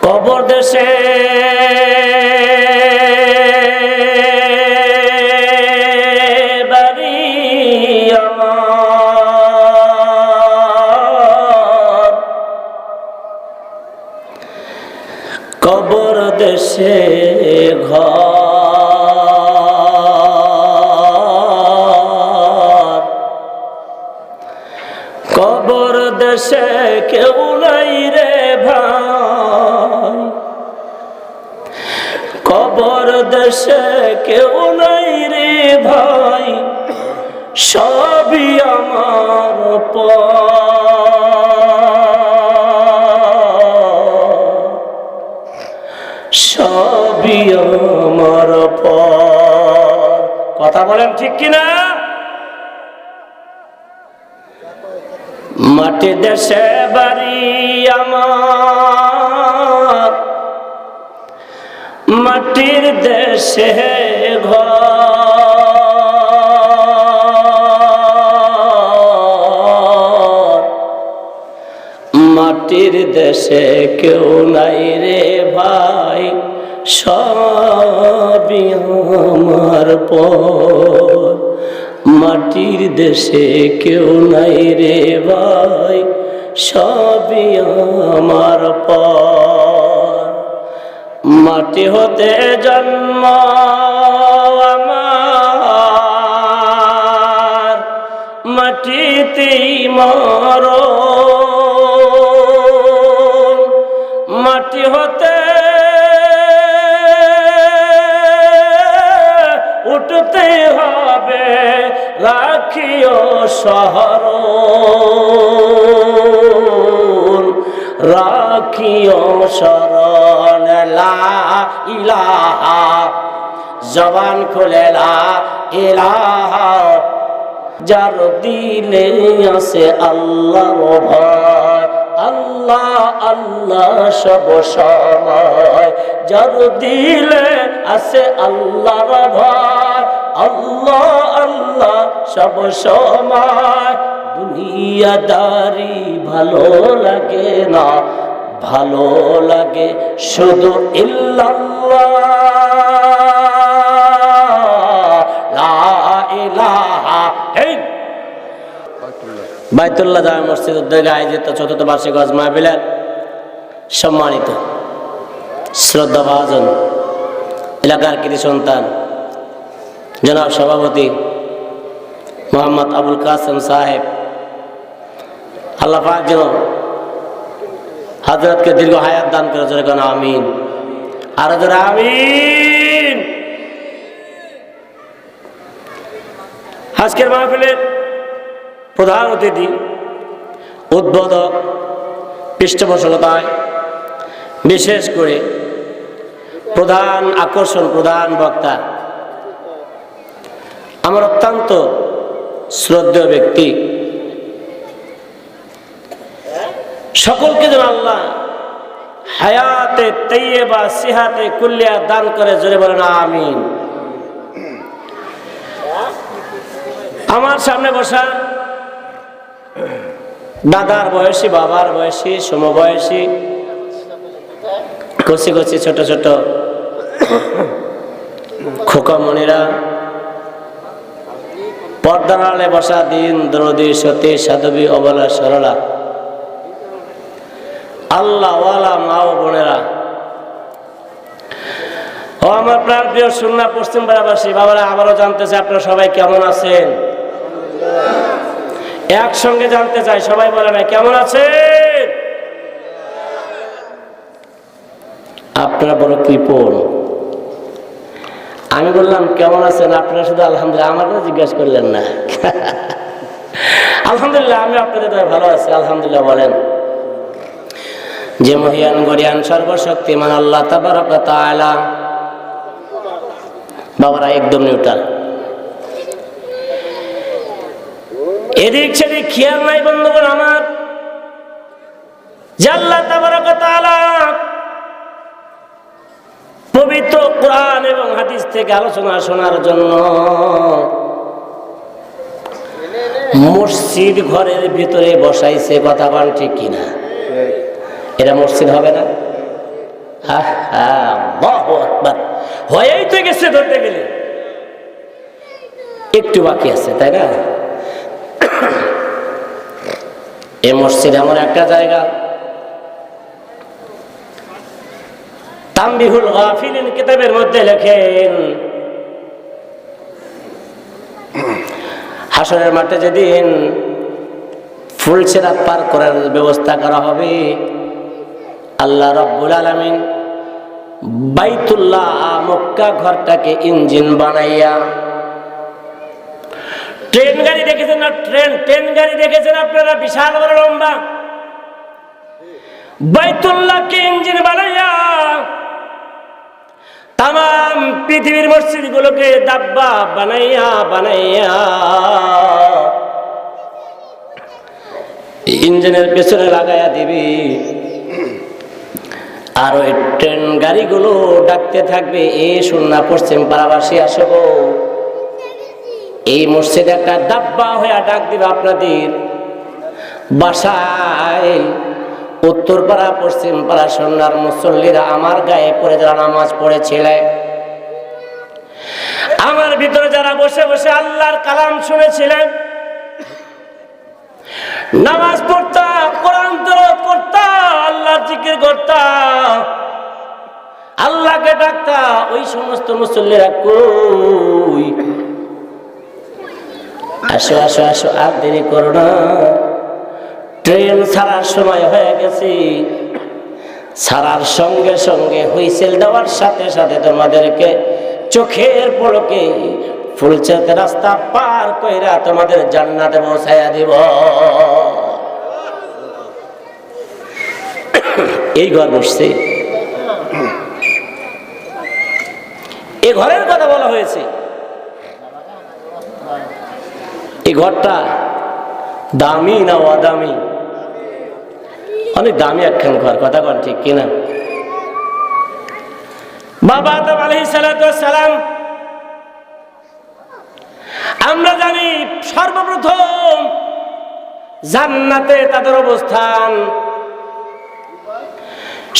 কবর দেশে বাড়ি আমার, কবর দেশে ঘর, কবর দেশে কেউ নাই রে ভাই, কবর দেশে কেউ নাই রে ভাই, সবই আমার সবই আমার পর। কথা বলেন ঠিক কিনা? মাটি দেশে বাড়ি আমার, মাটির দেশে ঘর, মাটির দেশে কেউ নাই রে ভাই, সবই আমার পর। মাটির দেশে কেউ নাই রে ভাই, সবই আমার পর। মাটি হতে জন্ম আমার, মাটিতেই মরণ। মাটি হতে উঠতে হবে, রাখিও শরণ, রাখিও শরণ। লা ইলাহা, জবান খুলে লা ইলাহা, যার দিলে আছে আল্লাহর ভয়। আল্লাহ আল্লাহ সব সময়, যার দিলে আছে আল্লাহর ভয়। আল্লাহ আল্লাহ সব সময়। দুনিয়াদারি ভালো লাগে না, ভালো লাগে শুধু ইল্লাল্লাহ, লা ইলাহা। বাইতুল্লাহ জামে মসজিদ উদ্যোগে আয়োজিত চতুর্থ বার্ষিক হজ মাহফিলের সম্মানিত শ্রদ্ধাভাজন এলাকার কৃতি সন্তান জনাব সভাপতি মোহাম্মদ আবুল কাসেম সাহেব, আল্লাহ পাক যেন হযরতকে দীর্ঘ হায়াত দান করে, জোরে কোন আমিন। আর জোরে আমিন। আজকের মাহফিলের প্রধান অতিথি, উদ্বোধক, পৃষ্ঠপোষকতায় বিশেষ করে প্রধান আকর্ষণ, প্রধান বক্তা আমার অত্যন্ত শ্রদ্ধেয় ব্যক্তি। সকলকে যেন আল্লাহ হায়াতে তাইয়্যিবা সিহাতে কুল্লিয়া দান করে, জোরে বলেন আমিন। আমার সামনে বসা দাদার বয়সী, বাবার বয়সী, সমবয়সী, কচি কচি ছোট ছোট খোকামণিরা, পর্দার আড়ালে বসা দিন দরদী সতী সাধবী অবলা সরলা আল্লাহওয়ালা মা ও বোনেরা, ও আমার প্রাণ প্রিয় সুন্নাহ পশ্চিম পাড়াবাসী বাবারা, আবারও জানতে চাই আপনারা সবাই কেমন আছেন। একসঙ্গে জানতে চাই, সবাই বলে না কেমন আছেন। আপনারা বড় কৃপণ। আমি বললাম কেমন আছেন, আপনারা শুধু আলহামদুলিল্লাহ, আমার কথা জিজ্ঞাসা করলেন না। আলহামদুলিল্লাহ, আমি আপনাদের দয়ায় ভালো আছি, আলহামদুলিল্লাহ বলেন। যে মহিয়ান গরিয়ান সর্বশক্তিমান আল্লাহ তাবারক ওয়া তাআলা, বাবারা একদম নিউট্রাল, এদিক সেদিক খেয়াল নাই বন্ধুগণ আমার। যে আল্লাহ তাবারক ওয়া তাআলা পবিত্র কোরআন এবং হাদিস থেকে আলোচনা শোনার জন্য মসজিদ ঘরের ভিতরে বসাইছে, কথা বলেন ঠিক কিনা? এটা মসজিদ হবে না? আল্লাহু আকবার, হয়েই তো গেছে ধরতে গেলে, একটু বাকি আছে, তাই না? এই মসজিদ এমন একটা জায়গা, তানবিহুল গাফিলিন কিতাবের মধ্যে লেখেন, হাসরের মাঠে যেদিন ফুলসিরাত পার করার ব্যবস্থা করা হবে, আল্লাহ রাব্বুল আলামিন বাইতুল্লাহ মক্কা ঘরটাকে ইঞ্জিন বানাইয়া, ট্রেন গাড়ি দেখেছেন না? ট্রেন গাড়ি দেখেছেন আপনারা? বিশাল বড় লম্বা, বাইতুল্লাহকে ইঞ্জিন বানাইয়া তাম পৃথিবীর মসজিদ গুলোকে দাব্বা বানাইয়া বানাইয়া ইঞ্জিনের পেছনে লাগাইয়া দিবি, আর ওই ট্রেন গাড়িগুলো ডাকতে থাকবে, এ সুন্নাহ পশ্চিম পাড়াবাসী আসব, এই মসজিদে একটা দাব্বা হয়ে ডাক দিবে আপনাদের বাসায়। উত্তর পাড়া পশ্চিম পাড়া সন্ন্যার মুসল্লিরা আমার গায়ে পড়ে যারা নামাজ পড়েছিলেন, আমার ভিতরে যারা বসে বসে আল্লাহর কালাম শুনেছিলেন, নামাজ পড়তা, কোরআন তেলাওয়াত করতা, আল্লাহর জিকির করতা, আল্লাহকে ডাকতা, ওই সমস্ত মুসল্লিরা কই? আসো আসো আসো, আর দেরি করো না, ট্রেন ছাড়ার সময় হয়ে গেছে। ছাড়ার সঙ্গে সঙ্গে হুইসেল দেওয়ার সাথে সাথে তোমাদেরকে চোখের পলকে ফুলসিরাত রাস্তা পার কইরা তোমাদের জান্নাতে পৌঁছাইয়া দিব। এই ঘর বসছে, এই ঘরের কথা বলা হয়েছে। এই ঘরটা দামি না অদামি? অনেক দামি একখান ঘর, কথা কন ঠিক কিনা? বাবা আদম আলাইহিস সালাম, আমরা জানি সর্বপ্রথম জান্নাতে তাদের অবস্থান,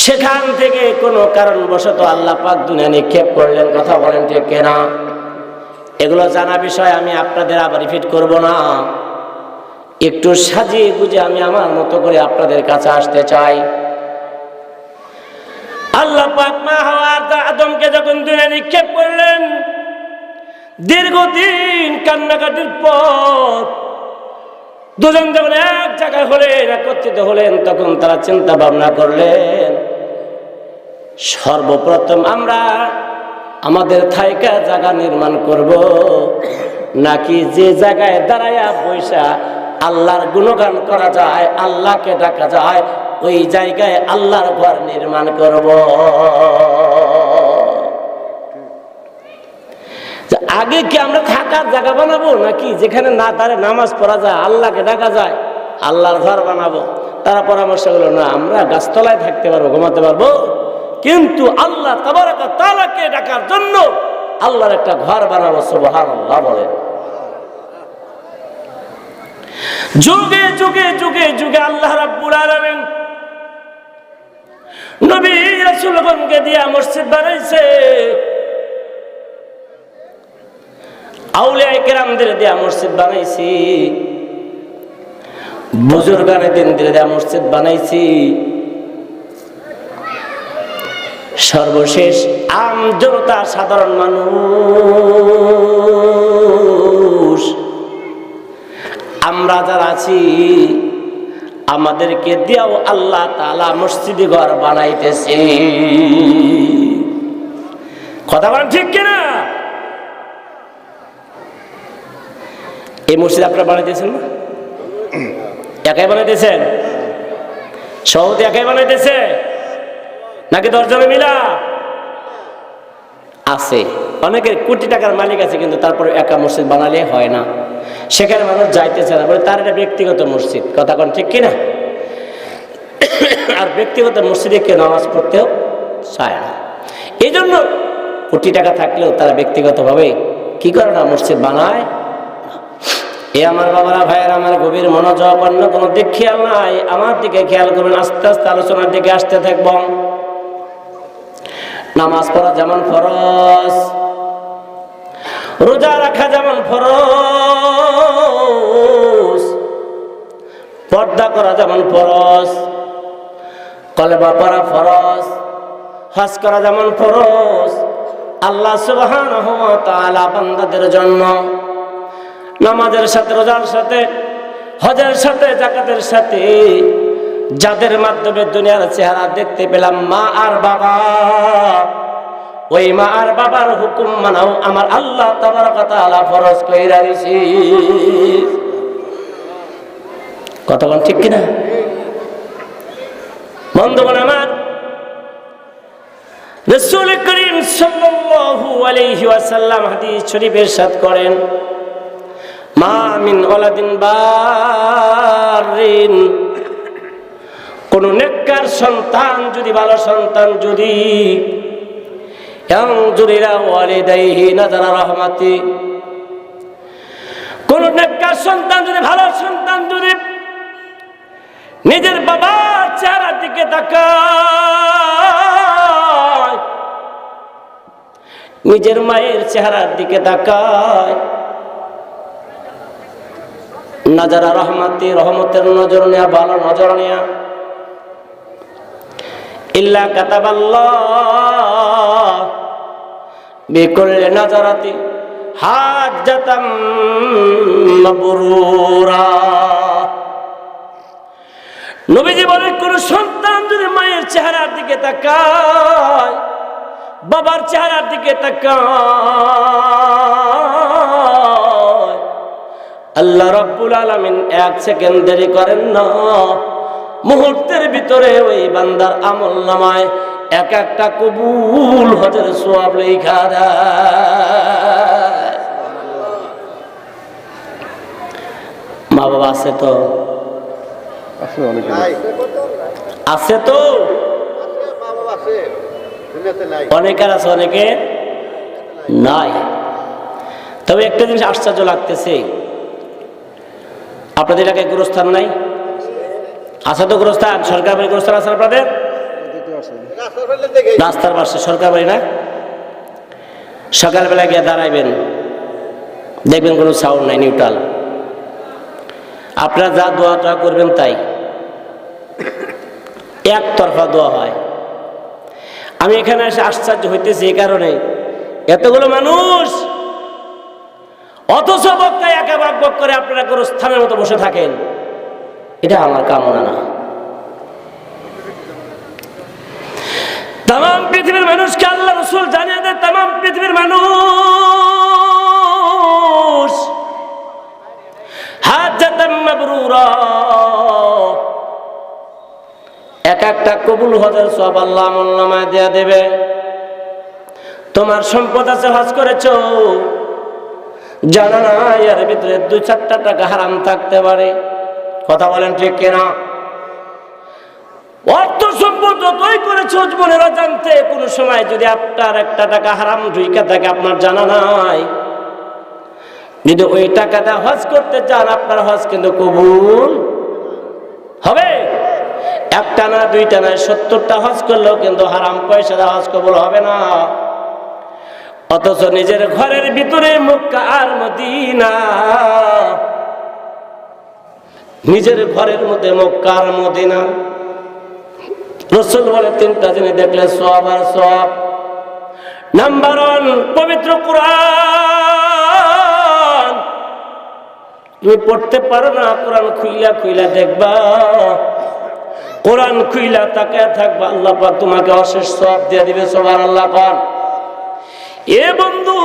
সেখান থেকে কোনো কারণবশত আল্লাহ পাক দুনিয়া নিক্ষেপ করলেন, কথা বলেন ঠিক কিনা? এগুলো জানা বিষয়, আমি আপনাদের আবার রিপিট করব না, একটু সাজিয়ে গুজে আমি আমার মতো করে আপনাদের কাছে আসতে চাই। আল্লাহ পাক মা হাওয়া আর আদমকে যখন দুনিয়া নিক্ষেপ করলেন, দীর্ঘদিন কান্নাকাটির পর দুজন যখন এক জায়গায় হলেন, একত্রিত হলেন, তখন তারা চিন্তা ভাবনা করলেন, সর্বপ্রথম আমরা আমাদের থাইকা জায়গা নির্মাণ করব, নাকি যে জায়গায় দাঁড়াইয়া বৈশা আল্লাহর গুণগান করা যায়, আল্লাহকে ডাকা যায়, ওই জায়গায় আল্লাহর ঘর নির্মাণ করব। আগে কি আমরা থাকার জায়গা বানাবো, নাকি যেখানে না দাঁড়ায় নামাজ পড়া যায়, আল্লাহকে ডাকা যায়, আল্লাহর ঘর বানাবো? তারা পরামর্শ হলো, না, আমরা গাছতলায় থাকতে পারবো, ঘুমাতে পারবো, কিন্তু আল্লাহ তাবারক ওয়া তাআলাকে ডাকার জন্য আল্লাহর একটা ঘর বানাবো। সুবহানাল্লাহ বলেন। যুগে যুগে যুগে যুগে আল্লাহ রাব্বুল আলামিন নবী রাসূলগণকে দিয়া মসজিদ বানাইছে, আউলিয়া কেরামদের দিয়া মসজিদ বানাইছি, বুজুর্গানে দিনদের দিয়া মসজিদ বানাইছি, সর্বশেষ আম জনতা, সাধারণ মানুষ আমরা যারা আছি, আমাদেরকে দিয়াও আল্লাহ তাআলা মসজিদ ঘর বানাইতেছে। কথা বলেন ঠিক কিনা? এই মসজিদ আপনারা বানাইতেছেন না? একাই বানাইতেছেন? সৌদি একাই বানাইতেছে নাকি 10 জনে মিলা আছে? অনেকের কোটি টাকার মালিক আছে, কিন্তু তারপরে একা মসজিদ বানালে হয় না, সেখানে মানুষ যাইতেছে না, বলে তার এটা ব্যক্তিগত মসজিদ। কথা কোন ঠিক কিনা? আর ব্যক্তিগত মসজিদে কেউ নামাজ পড়তেও চায় না, এই জন্য কোটি টাকা থাকলেও তারা ব্যক্তিগতভাবে কি করে না, মসজিদ বানায়। এ আমার বাবারা, ভাইয়েরা, আমার গভীর মনোযোগ, অন্য কোনো দিক খেয়াল নাই, আমার দিকে খেয়াল করবেন। আস্তে আস্তে আলোচনার দিকে আসতে থাকব। নামাজ পড়া যেমন ফরজ, রোজা রাখা যেমন ফরজ, পর্দা করা যেমন ফরজ, কলেমা পড়া ফরজ, হজ করা যেমন ফরজ, আল্লাহ সুবহানাহু ওয়া তাআলা বান্দাদের জন্য নামাজের সাথে, রোজার সাথে, হজের সাথে, যাকাতের সাথে, যাদের মাধ্যমে দুনিয়ার চেহারা দেখতে পেলাম মা আর বাবা, ওই মা আর বাবার হুকুম মানাও আমার আল্লাহ তাবারক ওয়া তাআলা ফরজ কইরা দিয়েছে। কতক্ষণ ঠিক কিনা বন্ধুগণ আমার? রাসূল করিম সাল্লাল্লাহু আলাইহি ওয়াসাল্লাম হাদিস শরীফ ইরশাদ করেন, মা মিন ওয়ালাদিন বারিন, কোন নেককার সন্তান যদি, ভালো সন্তান যদি, ইয়ানজুর ইলা ওয়ালিদাইহি নাযারা রাহমাতি, কোন নেককার সন্তান যদি, ভালো সন্তান যদি নিজের বাবার চেহারার দিকে তাকায়, নিজের মায়ের চেহারার দিকে তাকায়, নাজারা রহমাতি, রহমতের নজর নেয়া, ভালো নজর নেয়া, ইল্লা কাতাবাল্লাহ বিকুল্লি নাজারাতি হাজ্জাতাম মাবরুরা। নবীজি বলেন, কোন সন্তান যদি মায়ের চেহারার দিকে তাকায়, বাবার চেহারার দিকে তাকায়, আল্লাহ রাব্বুল আলামিন 1 সেকেন্ড দেরি করেন না, মুহূর্তের ভিতরে ওই বান্দার আমলনামায় এক একটা কবুল হজের সওয়াব লেখা দেয়। মা বাবা আছে তো? আছে তো? অনেকের আছে, অনেকে নাই। তবে একটা জিনিস আশ্চর্য লাগতেছে, আপনাদের এলাকায় গোরস্থান নাই? আছে তো গোরস্থান, সরকার বাড়ি গোরস্থান আছে আপনাদের? রাস্তার পাশে সরকার বাড়ি না? সকালবেলা গিয়ে দাঁড়াইবেন, দেখবেন কোনো সাউন্ড নাই, নিউট্রাল। আপনারা যা দোয়া টোয়া করবেন তাই একতরফা দোয়া হয়। আমি এখানে এসে আশ্চর্য হইতেছি এই কারণে, এতগুলো মানুষ অথচ বক্তায় একা বাক বক করে আপনারা গোরস্থানের মতো বসে থাকেন, এটা আমার কামনা না। তাম পৃথিবীর মানুষকে আল্লাহ রাসূল জানিয়ে দেয়, তাম পৃথিবীর মানুষ হাজ্জাতাম মাবরুরা, এক একটা কবুল হজের সওয়াব আল্লাহ আমলনামায় দেয়া দেবে। তোমার সম্পদ আছে, হজ করেছো, জানা না এর ভিতরে 2-4টা টাকা হারাম থাকতে পারে। কথা বলেন ঠিক কিনা? অর্থ সম্পদ যতই করেছো জীবনের অজান্তে, কোন সময় যদি আপনার একটা টাকা হারাম ঢুইকা থাকে, আপনার জানা নাই, যদি ওই টাকাটা হজ করতে চান, আপনার হজ কিন্তু কবুল হবে। একটা না, 2টা না, 70টা হজ করলেও কিন্তু হারাম পয়সা হজ কবুল হবে না। অথচ নিজের ঘরের ভিতরে মক্কা আর মদিনা, নিজের ঘরের মধ্যে মক্কা আর মদিনা, রাসূল বলে 3টা জিনিস দেখলে সওয়াব আর সওয়াব। নাম্বার 1, পবিত্র কোরআন। তুমি পড়তে পারো না, কোরআন খুইলা খুইলা দেখবা, কোরআন খুইলা তাকায় থাকবা, আল্লাহ পাক তোমাকে অশেষ সওয়াব দিয়ে দিবে। সুবহানাল্লাহ। কোন এ বন্ধু,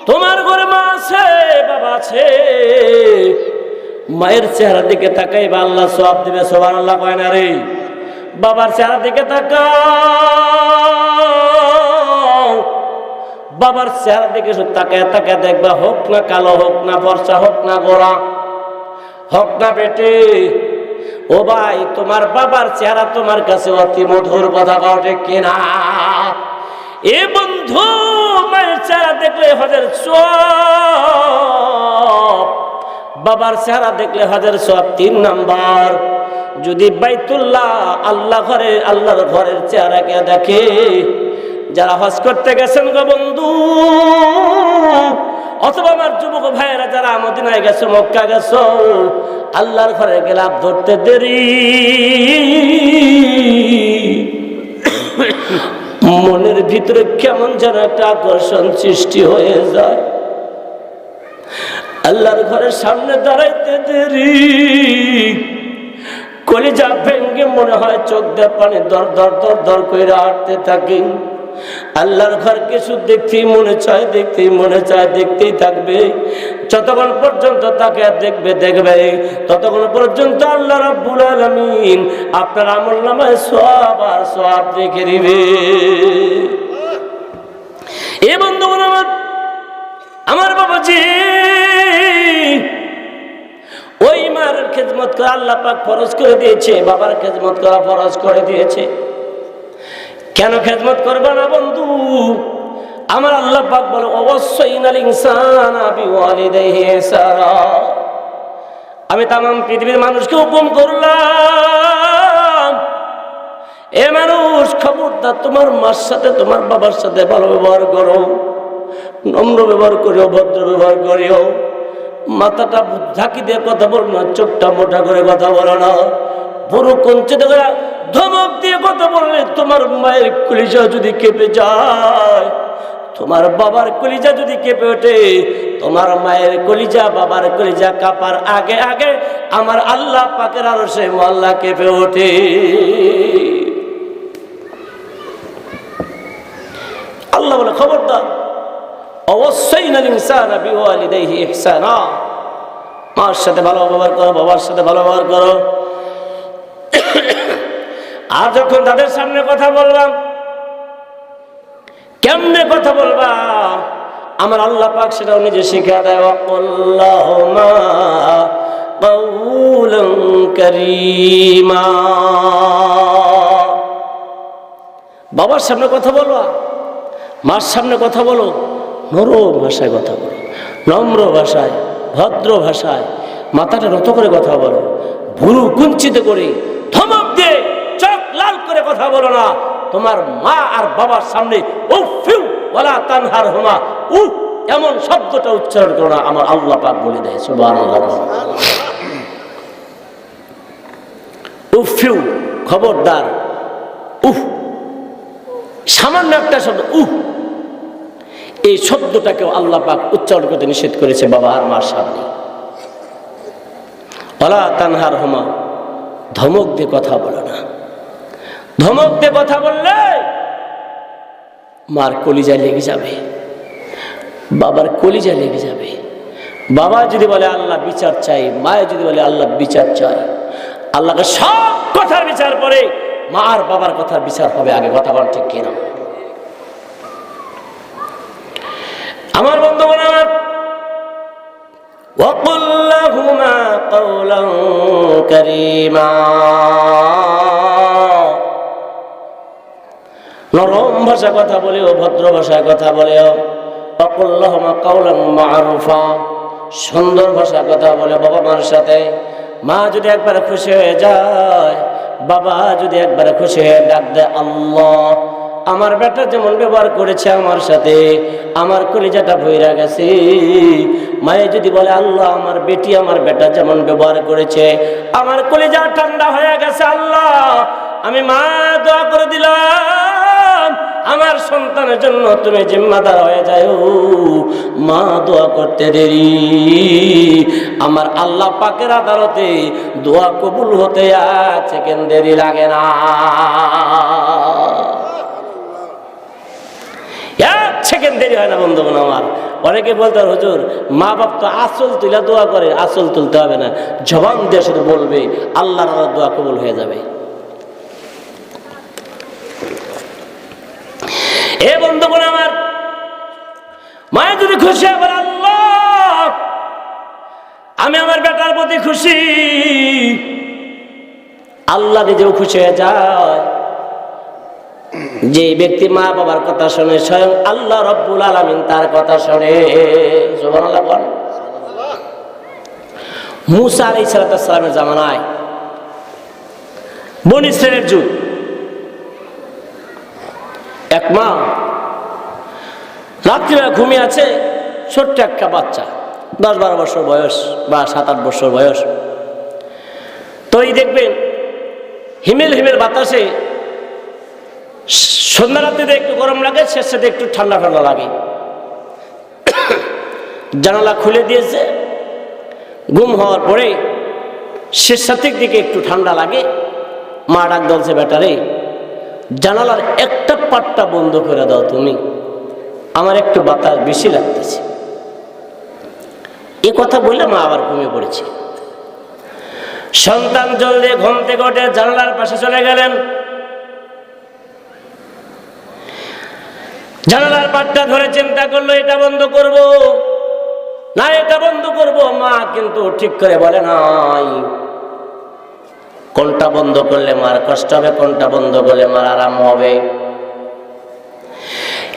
তোমার ঘরে মা আছে, বাবা আছে, মায়ের চেহারার দিকে তাকাইবা, আল্লাহ সওয়াব দিবে। সুবহানাল্লাহ। কয় না রে? বাবার চেহারার দিকে তাকাও, বাবার চেহারার দিকে তাকায় তাকায় দেখবা, হোক না কালো, হোক না ফর্সা, হোক না গোরা, হোক না বেটে, ও ভাই, তোমার বাবার চেহারা তোমার কাছে অতি মধুর। কথা কও ঠিক কিনা? এ বন্ধু, মায়ের চেহারা দেখলে হজের সওয়াব, বাবার চেহারা দেখলে হজের সওয়াব। 3 নাম্বার, যদি বাইতুল্লাহ আল্লাহ ঘরে, আল্লাহর ঘরের চেহারাকে দেখে, যারা হজ করতে গেছেন গো বন্ধু, অথবা আমার যুবক ভাইয়েরা যারা মদিনায় গেছো, মক্কা গেছো, আল্লাহর ঘরে গেলাপ ধরতে দেরি, মনের ভিতরে কেমন যেন একটা আকর্ষণ সৃষ্টি হয়ে যায়। আল্লাহর ঘরের সামনে দাঁড়াইতে দেরি, কলিজা ভেঙ্গে মনে হয় চোখ দিয়ে পানি দর দর দর দর করে হাঁটতে থাকি। আল্লাহর ঘর কিছু দেখতেই মনে চায়, দেখতেই মনে চায়, দেখতেই থাকবে। যতক্ষণ পর্যন্ত তাকে দেখবে দেখবে ততক্ষণ পর্যন্ত আল্লাহ রাব্বুল আলামিন আপনার আমলনামায় সওয়াব আর সওয়াব রেখে দিবে। এ বন্ধুগণ আমার বাবাজি, ওই মার খেদমত করা আল্লাহ পাক ফরজ করে দিয়েছে, বাবার খেদমত করা ফরজ করে দিয়েছে। কেন খেদমত করবে না বন্ধু? আমার আল্লাহ পাক বলে ওয়াসাইনাল ইনসানা বিওয়ালিদাইহি ইহসানা। আমি तमाम পৃথিবীর মানুষকে হুকুম করলাম, এ মানুষ খবরদার তোমার মার সাথে তোমার বাবার সাথে ভালো ব্যবহার করো, নম্র ব্যবহার করিও, ভদ্র ব্যবহার করিও। মাথাটা ঝাঁকি দিয়ে কথা বলো না, চোখটা মোটা করে কথা বলো না, পুরো কঞ্চিত করে ধমক দিয়ে কথা বললে তোমার মায়ের কলিজা যদি কেঁপে যায়, তোমার বাবার কলিজা যদি কেঁপে ওঠে, তোমার মায়ের কলিজা বাবার কলিজা কাঁপার আগে আগে আমার আল্লাহ পাকের আরশে আল্লাহ কেঁপে ওঠে। আল্লাহ বলে খবরদার, ওয়াসাইনাল ইনসানা বিওয়ালিদাইহি ইহসানা। মার সাথে ভালো ব্যবহার করো, বাবার সাথে ভালো ব্যবহার করো। আর যখন তাদের সামনে কথা বললাম, কেমনে কথা বলবা আমার আল্লাহ পাক সেটাও নিজে শিখা দেয়। ওয়াকুল্লাহুমা কাউলান কারীমা। বাবার সামনে কথা বলবা, মার সামনে কথা বলো, নরম ভাষায় কথা বলো, নম্র ভাষায়, ভদ্র ভাষায়, মাথাটা নত করে কথা বলো, ভুরু কুঞ্চিত করে, ধমক দিয়ে, চোখ লাল করে কথা বলো না। তোমার মা আর বাবার সামনে উফিউ ওয়ালা তানহারহুমা, উফ এমন শব্দটা উচ্চারণ করো না। আমার আল্লাহ পাক বলে দেয় সুবহানাল্লাহ। উফিউ, খবরদার, উফ সামান্য একটা শব্দ, উফ এই শব্দটাকেও আল্লাহ পাক উচ্চারণ করতে নিষেধ করেছে বাবা আর মার সামনে। ওয়ালা তানহারহুমা, ধমক দিয়ে কথা বলো না। ধমক দিয়ে কথা বললে মার কলিজায় লেগে যাবে, বাবার কলিজায় লেগে যাবে। বাবা যদি বলে আল্লাহ বিচার চাই, মায়ে যদি বলে আল্লাহ বিচার চাই, আল্লাহকে সব কথার বিচার পরে মা আর বাবার কথার বিচার হবে আগে। কথা বল ঠিক কিনা? আমার বন্ধুগণ, আমার ওয়াকুল লাহুমা কাওলান কারীমা, নরম ভাষা কথা বলেও, ভদ্র ভাষায় কথা বলেও। ওয়াকুল লাহুমা কাওলান মারুফা, সুন্দর ভাষা কথা বলে বাবা মার সাথে। মা যদি একবার খুশি হয়ে যায়, বাবা যদি একবার খুশি হয়ে ডাক দেয় আল্লাহ, আমার বেটা যেমন ব্যবহার করেছে আমার সাথে, আমার কলিজাটা ভইরা গেছে। মায়ে যদি বলে আল্লাহ, আমার বেটি আমার বেটা যেমন ব্যবহার করেছে, আমার কলিজা ঠান্ডা হয়ে গেছে। আল্লাহ, আমি মা দোয়া করে দিলাম, আমার সন্তানের জন্য তুমি জিম্মাদার হয়ে যাও। মা দোয়া করতে দেরি, আমার আল্লাহ পাকের আদালতে দোয়া কবুল হতে 1 সেকেন্ড দেরি লাগে না। 1 সেকেন্ড দেরি হয় না বন্ধুগণ আমার। অনেকে বলতে হুজুর, মা বাপ তো আসল তুলে দোয়া করে, আসল তুলতে হবে না, জবান দিয়ে শুধু বলবে, আল্লাহর দোয়া কবুল হয়ে যাবে। এ বন্ধুগণ আমার, মায়ের যদি খুশি হয় বলে আল্লাহ, আমি আমার বেটার প্রতি খুশি, আল্লাহ নিজেও খুশি হয়ে যায়। যে ব্যক্তি মা বাবার কথা শুনে, স্বয়ং আল্লাহ রব্বুল আলামিন তার কথা শুনে। সুবহানাল্লাহ বল। মুসা আলাইহিস সালামের জামানায়, বনী ইসরাইলের যুগ, এক মা রাত্রিবেলা ঘুমিয়ে আছে, ছোট্ট একটা বাচ্চা 10-12 বছর বয়স বা 7-8 বছর বয়স। তো এই দেখবেন হিমেল হিমেল বাতাসে সন্ধ্যা রাত্রিতে একটু গরম লাগে, শেষে একটু ঠান্ডা ঠান্ডা লাগে। জানালা খুলে দিয়েছে, ঘুম হওয়ার পরে শেষের দিকে একটু ঠান্ডা লাগে। মা ডাক বলছে, বেটারে জানালার একটা পাটটা বন্ধ করে দাও তুমি, আমার একটু বাতাস বেশি লাগতেছে। এ কথা বললে মা আবার ঘুমিয়ে পড়েছে। সন্তান জলদি ঘুম থেকে উঠে জানালার পাশে চলে গেলেন। জানালার পাটটা ধরে চিন্তা করলো, এটা বন্ধ করব না এটা বন্ধ করব। মা কিন্তু ঠিক করে বলে নাই কোনটা বন্ধ করলে মার কষ্ট হবে, কোনটা বন্ধ করলে মার আরাম হবে।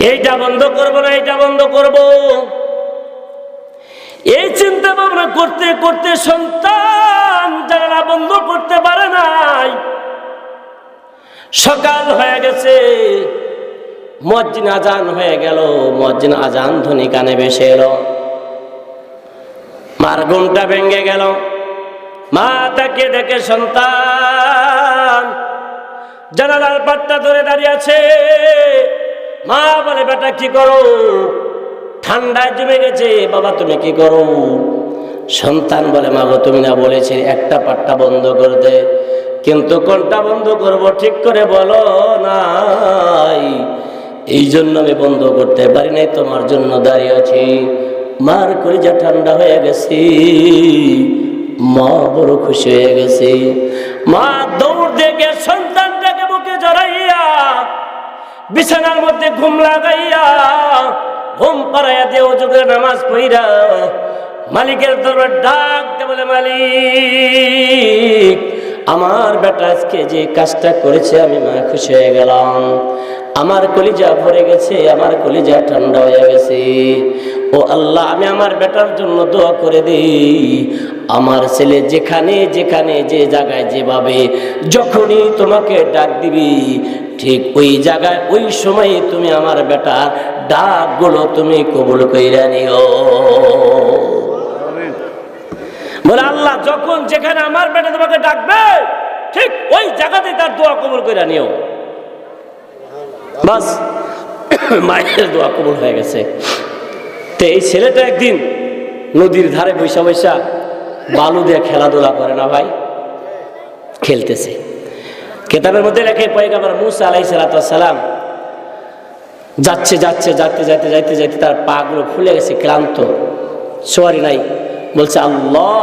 এইটা বন্ধ করব না এইটা বন্ধ করব, এই চিন্তা ভাবনা করতে করতে সন্তান জানালা বন্ধ করতে পারে নাই। সকাল হয়ে গেছে, মুয়াজ্জিন আজান হয়ে গেল। মুয়াজ্জিন আজান ধ্বনি কানে ভেসে এলো। মার ঘুমটা ভেঙে গেল। মা তাকে দেখে সন্তান জানালার পাটটা ধরে দাঁড়িয়ে আছে। মা বলে, বেটা কি করো? ঠান্ডায় জমে গেছে। বাবা তুমি কি করো? সন্তান বলে, মা গো তুমি না বলেছি একটা পাটটা বন্ধ করে দে, কিন্তু কোনটা বন্ধ করব ঠিক করে বলো নাই, এই জন্য আমি বন্ধ করতে পারি নাই, তোমার জন্য দাঁড়িয়ে আছি। মার কলিজা ঠান্ডা হয়ে গেছে, মা বড় খুশি হয়ে গেছে। মা দৌড় দিয়ে গিয়ে সন্তানটাকে বুকে জড়াইয়া বিছানার মধ্যে ঘুম লাগাইয়া ঘুম পাড়াইয়া দিয়ে ওযুকে নামাজ পড়িয়া মালিকের দরবার ডাক দিয়ে বলে, মালিক আমার বেটা আজকে যে কাজটা করেছে আমি মা খুশি হয়ে গেলাম। আমার কলিজা ভরে গেছে, আমার কলিজা ঠান্ডা হয়ে গেছে। ও আল্লাহ, আমি আমার বেটার জন্য দোয়া করে দিই। আমার ছেলে যেখানে যেখানে যে জায়গায় যেভাবে যখনই তোমাকে ডাক দিবি, ঠিক ওই জায়গায় ওই সময়ে তুমি আমার বেটার ডাকগুলো তুমি কবুল কইরা নিও। বলে, আল্লাহ যখন যেখানে আমার বেটা তোমাকে ডাকবে ঠিক ওই জায়গাতে তার দোয়া কবুল কইরা নিও। বাস, মায়ের দোয়া কবুল হয়ে গেছে। তো এই ছেলেটা একদিন নদীর ধারে বৈশা বৈশা বালু দিয়ে খেলাধুলা করে না ভাই, খেলতেছে। কিতাবের মধ্যে লেখে পয়গম্বর মুসা আলাইহিস সালাম যাচ্ছে যাচ্ছে যাইতে যাইতে যাইতে যাইতে তার পা গুলো ফুলে গেছে, ক্লান্ত, সোয়ারি নাই। বলছে, আল্লাহ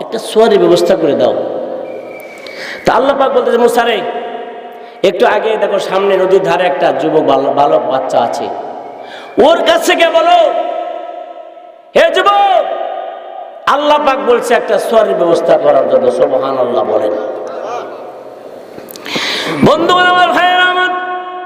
একটা সোয়ারির ব্যবস্থা করে দাও। তা আল্লাহ পাক বলতেছে, মুসা রে একটু আগে দেখো সামনে নদীর ধারে একটা যুবক বালক বাচ্চা আছে, ওর কাছে গিয়ে বলো, হে যুবক আল্লাহ পাক বলছে একটা সোয়ারির ব্যবস্থা করার জন্য। সুবহানাল্লাহ বলেন। বন্ধু আমার